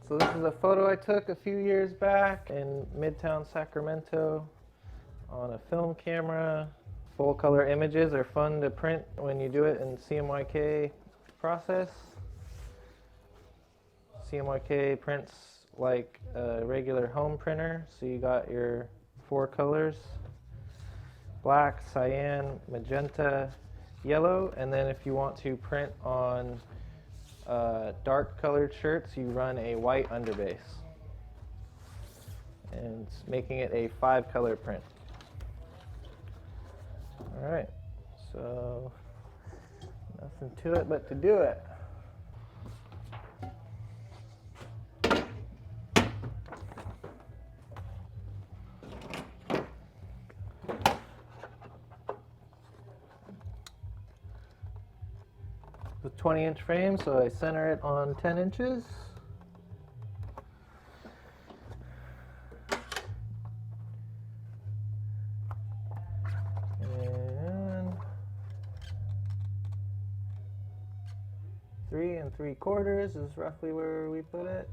So this is a photo I took a few years back in Midtown Sacramento on a film camera. Full color images are fun to print when you do it in CMYK process. CMYK prints like a regular home printer, so you got your 4 colors: black, cyan, magenta, yellow, and then if you want to print on dark colored shirts, you run a white underbase, and it's making it a 5-color print. Alright, so nothing to it but to do it. The 20-inch frame, so I center it on 10 inches. And 3 3/4 is roughly where we put it.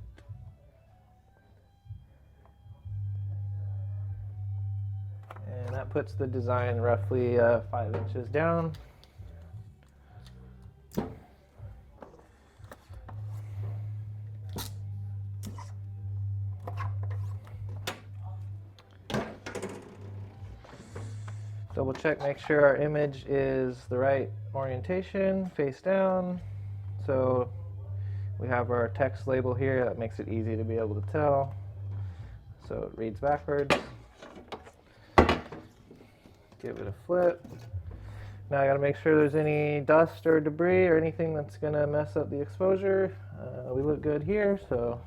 And that puts the design roughly 5 inches down. Double check, make sure our image is the right orientation, face down. So we have our text label here, that makes it easy to be able to tell. So it reads backwards. Give it a flip. Now I gotta make sure there's any dust or debris or anything that's gonna mess up the exposure. We look good here, so.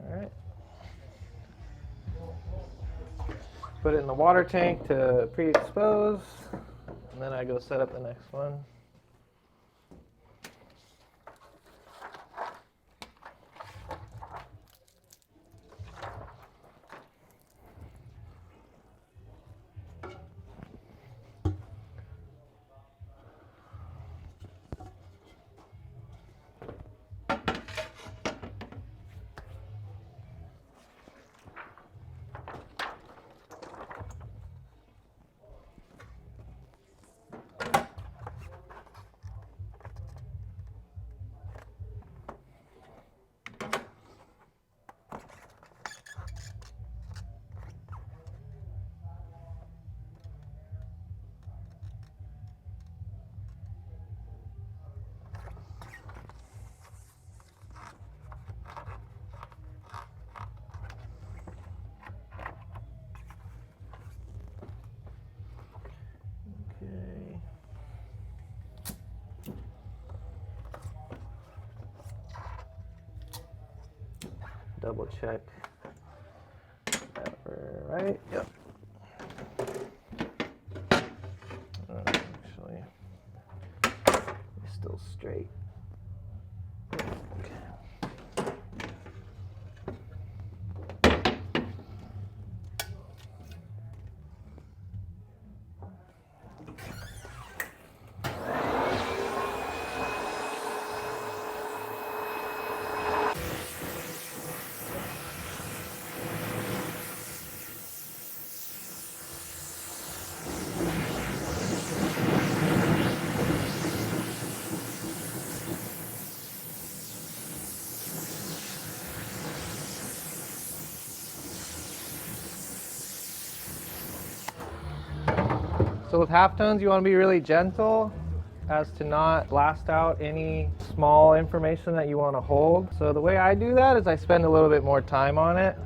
Alright. Put it in the water tank to pre-expose, and then I go set up the next one. Okay. Double check that we're right. Yep. Actually, it's still straight. Okay. So with halftones, you want to be really gentle as to not blast out any small information that you want to hold. So the way I do that is I spend a little bit more time on it.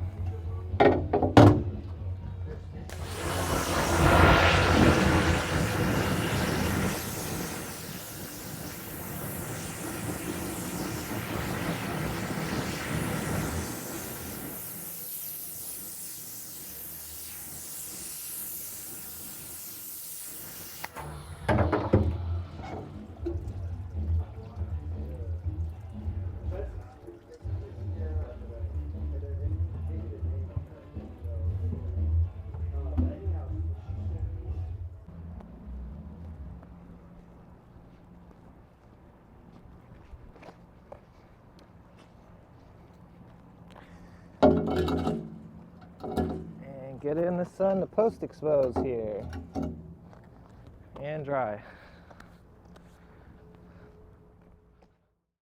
Get it in the sun to post expose here. And dry.